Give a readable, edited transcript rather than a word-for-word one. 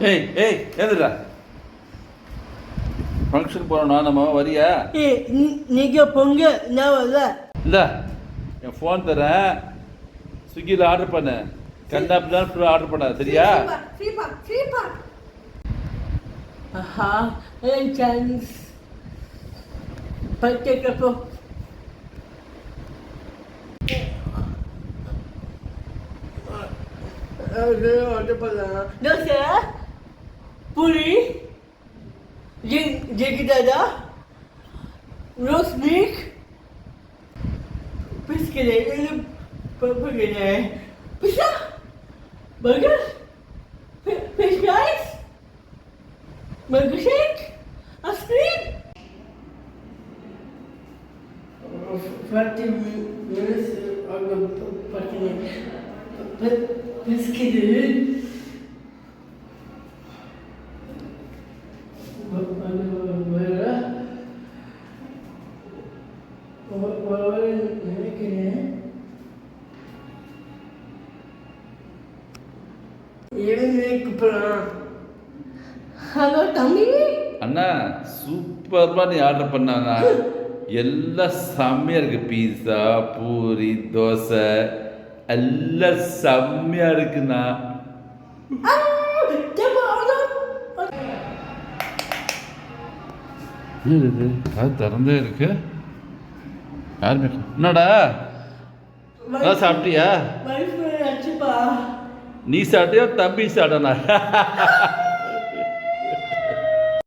ஏய் ஏய் ஏதுடா ஃபங்க்ஷன் போகிறோம் நம்ம வரியா? நீங்கள் பொங்க நான் வரல. இல்லை என் ஃபோன் தரேன், ஸ்விக்கியில் ஆர்டர் பண்ணு. கண்டாப்பி தான் ஃபுல்லாக ஆர்டர் பண்ண சரியா? ஆஹா சான்ஸ் பச்சைக்கப்போ ஆர்டர் பண்ணலாம். தோசை பூரி ஜெகிதாதா ரோஸ் மில்க் பிஸ்கட் பப்புகட் pizza burger fish fries burger shake ice cream 40 minutes ago biscuit hello தம்பி. அண்ணா சூப்பராக நீ ஆர்டர் பண்ணாண்ணா, எல்லாம் செம்மையாக இருக்குது. பீஸா பூரி தோசை எல்லாம் செம்மையாக இருக்குண்ணா. இது அது திறந்தே இருக்கு. யாருமே என்னடா அதான் சாப்பிட்டியா? நீ சாப்பிட்டியா தம்பி சாப்பிட்டனா?